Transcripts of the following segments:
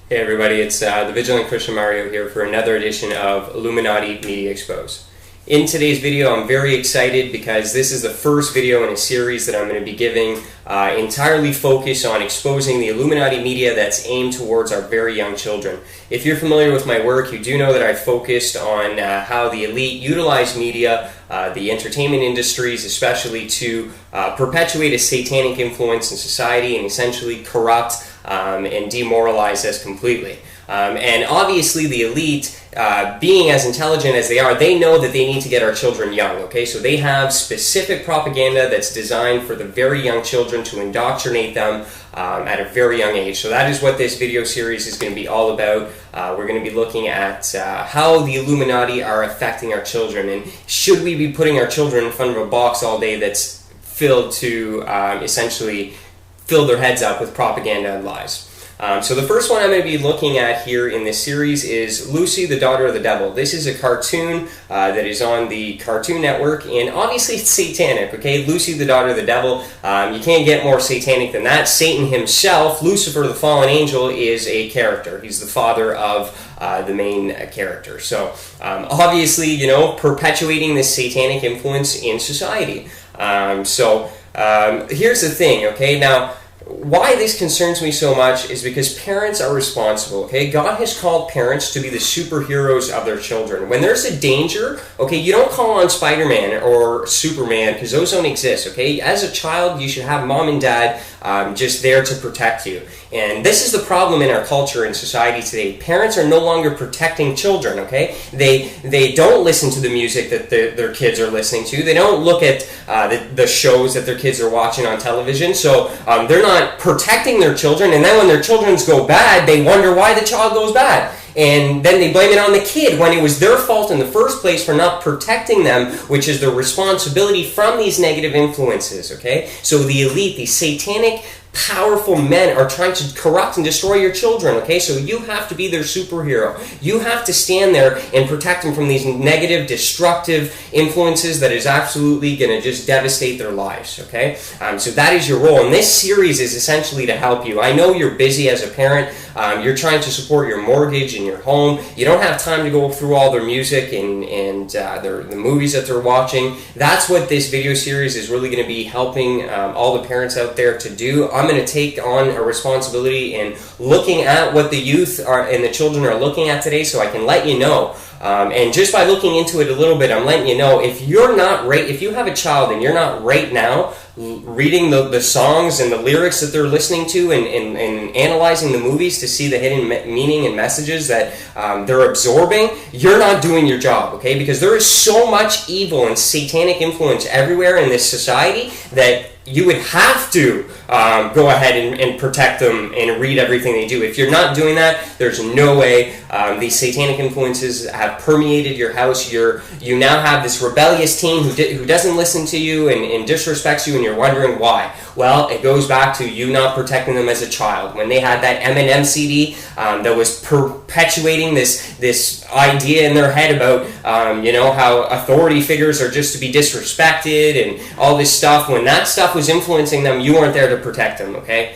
Hey everybody, it's the Vigilant Christian Mario here for another edition of Illuminati Media Exposed. In today's video, I'm very excited because this is the first video in a series that I'm going to be giving entirely focused on exposing the Illuminati media that's aimed towards our very young children. If you're familiar with my work, you do know that I've focused on how the elite utilize media, the entertainment industries especially, to perpetuate a satanic influence in society and essentially corrupt and demoralize us completely. And obviously the elite, being as intelligent as they are, they know that they need to get our children young, okay? So they have specific propaganda that's designed for the very young children to indoctrinate them at a very young age. So that is what this video series is going to be all about. We're going to be looking at how the Illuminati are affecting our children, and should we be putting our children in front of a box all day that's filled to essentially fill their heads up with propaganda and lies. So the first one I'm going to be looking at here in this series is Lucy, the Daughter of the Devil. This is a cartoon that is on the Cartoon Network, and obviously it's satanic, okay? Lucy, the Daughter of the Devil, you can't get more satanic than that. Satan himself, Lucifer, the fallen angel, is a character. He's the father of the main character. So obviously, you know, perpetuating this satanic influence in society. Here's the thing, okay? Now, why this concerns me so much is because parents are responsible, okay? God has called parents to be the superheroes of their children. When there's a danger, okay, you don't call on Spider-Man or Superman because those don't exist, okay? As a child, you should have mom and dad just there to protect you. And this is the problem in our culture and society today. Parents are no longer protecting children, okay? They don't listen to the music that their kids are listening to. They don't look at the shows that their kids are watching on television. So they're not protecting their children. And then when their children go bad, they wonder why the child goes bad. And then they blame it on the kid when it was their fault in the first place for not protecting them, which is their responsibility from these negative influences, okay? So the elite, these satanic, powerful men are trying to corrupt and destroy your children, okay? So you have to be their superhero. You have to stand there and protect them from these negative, destructive influences that is absolutely going to just devastate their lives, okay? So that is your role, and this series is essentially to help you. I know you're busy as a parent. You're trying to support your mortgage and your home. You don't have time to go through all their music and the movies that they're watching. That's what this video series is really going to be helping all the parents out there to do. I'm going to take on a responsibility in looking at what the youth are and the children are looking at today, so I can let you know. And just by looking into it a little bit, I'm letting you know, if you have a child and you're not right now reading the songs and the lyrics that they're listening to and analyzing the movies to see the hidden meaning and messages that they're absorbing, you're not doing your job, okay? Because there is so much evil and satanic influence everywhere in this society that you would have to go ahead and protect them and read everything they do. If you're not doing that, there's no way. These satanic influences have permeated your house. You now have this rebellious teen who doesn't listen to you and disrespects you, and you're wondering why. Well, it goes back to you not protecting them as a child. When they had that Eminem CD that was perpetuating this idea in their head about how authority figures are just to be disrespected and all this stuff, when that stuff was influencing them, you weren't there to protect them, okay?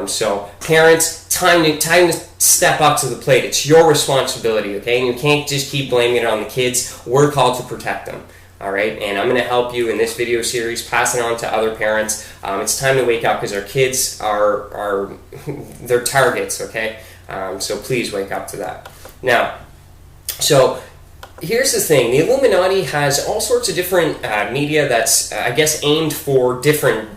So parents, time to step up to the plate. It's your responsibility, okay? And you can't just keep blaming it on the kids. We're called to protect them. All right, and I'm going to help you in this video series, pass it on to other parents. It's time to wake up because our kids are they're targets, okay? So please wake up to that. Now, so here's the thing. The Illuminati has all sorts of different media that's, I guess, aimed for different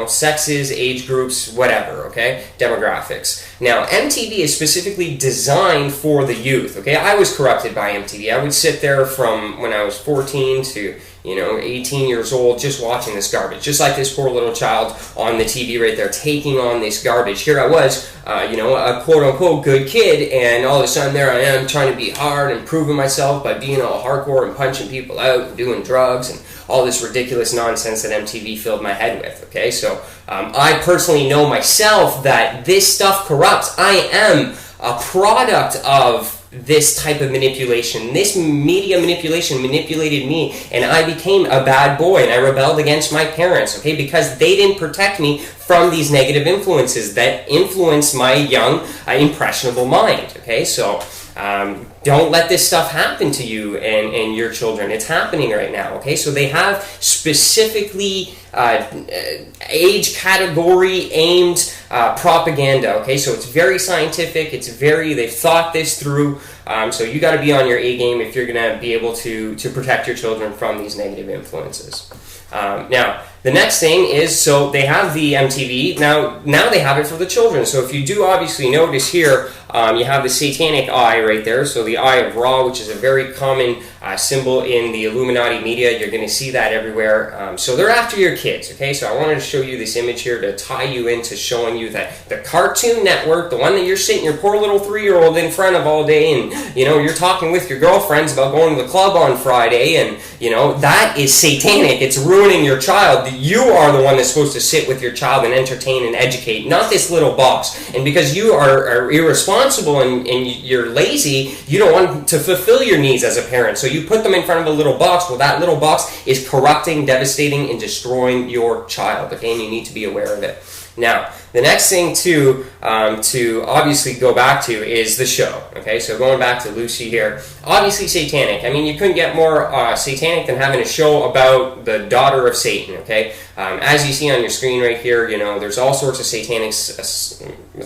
sexes, age groups, whatever, okay? Demographics. Now, MTV is specifically designed for the youth, okay? I was corrupted by MTV. I would sit there from when I was 14 to 18 years old, just watching this garbage, just like this poor little child on the TV right there, taking on this garbage. Here I was, a quote-unquote good kid, and all of a sudden there I am trying to be hard and proving myself by being all hardcore and punching people out and doing drugs and all this ridiculous nonsense that MTV filled my head with, okay? So I personally know myself that this stuff corrupts. I am a product of this type of manipulation. This media manipulation manipulated me, and I became a bad boy, and I rebelled against my parents, okay, because they didn't protect me from these negative influences that influence my young, impressionable mind, okay? So don't let this stuff happen to you and your children. It's happening right now, okay? So they have specifically age category aimed propaganda, okay? So it's very scientific, they've thought this through, so you got to be on your A game if you're going to be able to protect your children from these negative influences. Now, the next thing is, so they have the MTV, now they have it for the children. So if you do obviously notice here, you have the satanic eye right there, so the eye of Ra, which is a very common symbol in the Illuminati media. You're going to see that everywhere. So they're after your kids, okay? So I wanted to show you this image here to tie you into showing you that the Cartoon Network, the one that you're sitting your poor little 3-year-old in front of all day, and, you know, you're talking with your girlfriends about going to the club on Friday, and, you know, that is satanic. It's ruining your child. You are the one that's supposed to sit with your child and entertain and educate, not this little box. And because you are irresponsible and you're lazy, you don't want to fulfill your needs as a parent. So you put them in front of a little box. Well, that little box is corrupting, devastating, and destroying your child, okay? And you need to be aware of it. Now, the next thing to obviously go back to is the show. Okay, so going back to Lucy here, obviously satanic. I mean, you couldn't get more satanic than having a show about the daughter of Satan. Okay, as you see on your screen right here, you know, there's all sorts of satanic. It's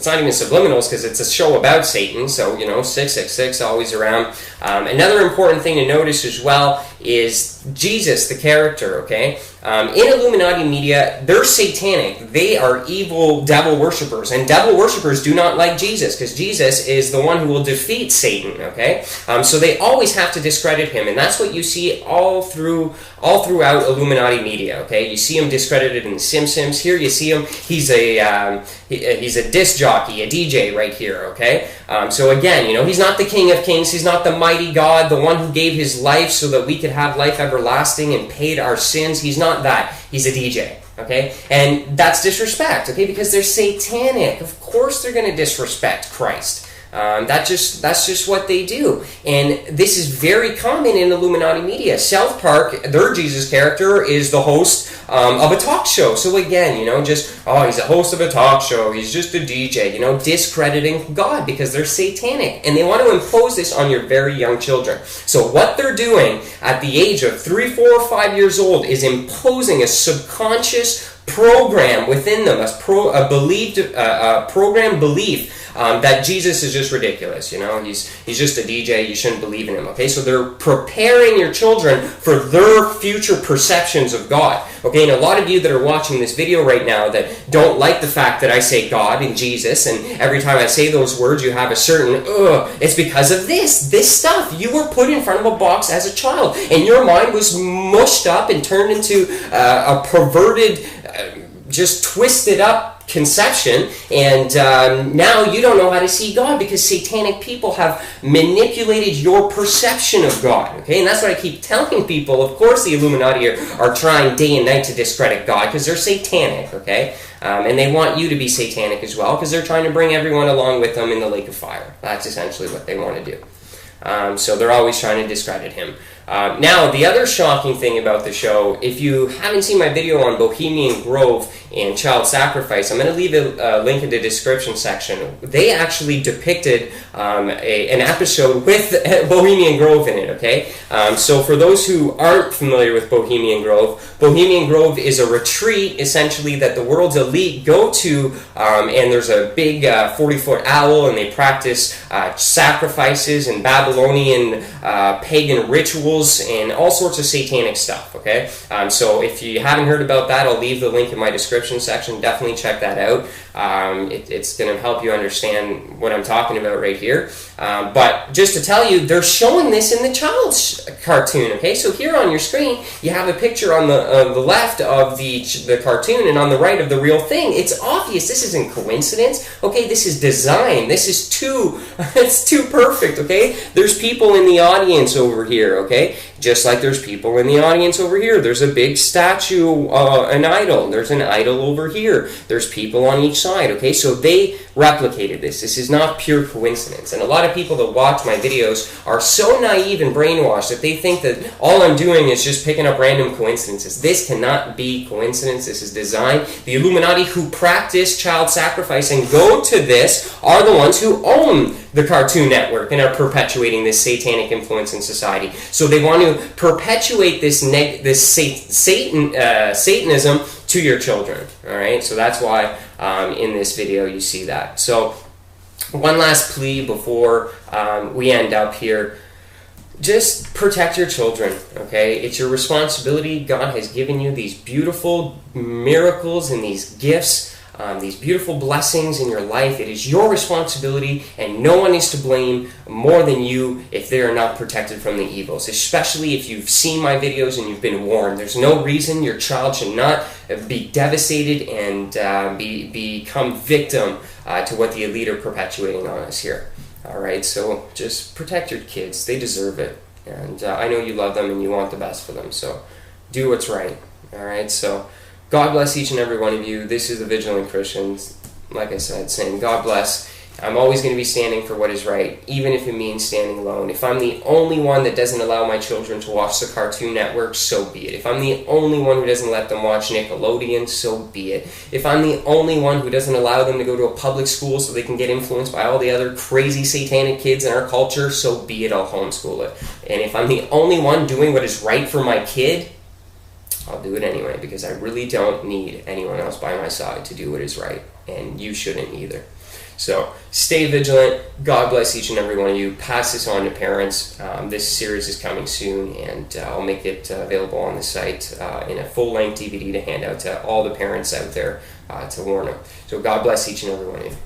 not even subliminals because it's a show about Satan. So, you know, 666 always around. Another important thing to notice as well is Jesus, the character. Okay, in Illuminati media, they're satanic. They are evil devil worshippers, and devil worshippers do not like Jesus because Jesus is the one who will defeat Satan. Okay, so they always have to discredit him, and that's what you see all throughout Illuminati media. Okay, you see him discredited in The Simpsons. Here you see him. He's a disc jockey, a DJ right here. Okay, so again, you know, he's not the King of Kings. He's not the mighty God, the one who gave his life so that we could have life everlasting and paid our sins. He's not that. He's a DJ. Okay, and that's disrespect. Okay, because they're satanic. Of course, they're going to disrespect Christ. That's just what they do, and this is very common in Illuminati media. South Park, their Jesus character is the host of a talk show. So again, you know, just he's a host of a talk show. He's just a DJ. You know, discrediting God because they're satanic, and they want to impose this on your very young children. So what they're doing at the age of 3, 4, or 5 years old is imposing a subconscious program within them, a program belief that Jesus is just ridiculous. You know, he's just a DJ. You shouldn't believe in him. Okay, so they're preparing your children for their future perceptions of God. Okay, and a lot of you that are watching this video right now that don't like the fact that I say God and Jesus, and every time I say those words, you have a certain it's because of this stuff. You were put in front of a box as a child, and your mind was mushed up and turned into a perverted, just twisted up conception, and now you don't know how to see God because satanic people have manipulated your perception of God. Okay, and that's what I keep telling people. Of course, the Illuminati are trying day and night to discredit God because they're satanic. Okay, and they want you to be satanic as well because they're trying to bring everyone along with them in the lake of fire. That's essentially what they want to do. So they're always trying to discredit him. Now, the other shocking thing about the show, if you haven't seen my video on Bohemian Grove and child sacrifice, I'm going to leave a link in the description section. They actually depicted an episode with Bohemian Grove in it, okay? So for those who aren't familiar with Bohemian Grove is a retreat, essentially, that the world's elite go to, and there's a big 40-foot owl, and they practice sacrifices and Babylonian pagan rituals and all sorts of satanic stuff, okay? So if you haven't heard about that, I'll leave the link in my description section. Definitely check that out. It's going to help you understand what I'm talking about right here. But just to tell you, they're showing this in the child's cartoon, okay? So here on your screen, you have a picture on the left of the cartoon and on the right of the real thing. It's obvious. This isn't coincidence, okay? This is design. This is it's too perfect, okay? There's people in the audience over here, okay? okay? Just like there's people in the audience over here. There's a big statue, an idol. There's an idol over here. There's people on each side, okay? So they replicated this. This is not pure coincidence. And a lot of people that watch my videos are so naive and brainwashed that they think that all I'm doing is just picking up random coincidences. This cannot be coincidence. This is design. The Illuminati, who practice child sacrifice and go to this, are the ones who own the Cartoon Network and are perpetuating this satanic influence in society. So they want to perpetuate this Satanism to your children. All right, so that's why in this video you see that. So one last plea before we end up here. Just protect your children, okay? It's your responsibility. God has given you these beautiful miracles and these gifts, these beautiful blessings in your life. It is your responsibility, and no one is to blame more than you if they are not protected from the evils, especially if you've seen my videos and you've been warned. There's no reason your child should not be devastated and become victim to what the elite are perpetuating on us here. All right, so just protect your kids. They deserve it. And I know you love them and you want the best for them. So do what's right. All right, so God bless each and every one of you. This is the Vigilant Christian. Like I said, saying God bless. I'm always going to be standing for what is right, even if it means standing alone. If I'm the only one that doesn't allow my children to watch the Cartoon Network, so be it. If I'm the only one who doesn't let them watch Nickelodeon, so be it. If I'm the only one who doesn't allow them to go to a public school so they can get influenced by all the other crazy satanic kids in our culture, so be it. I'll homeschool it. And if I'm the only one doing what is right for my kid, I'll do it anyway, because I really don't need anyone else by my side to do what is right, and you shouldn't either. So stay vigilant. God bless each and every one of you. Pass this on to parents. This series is coming soon, and I'll make it available on the site in a full-length DVD to hand out to all the parents out there to warn them. So God bless each and every one of you.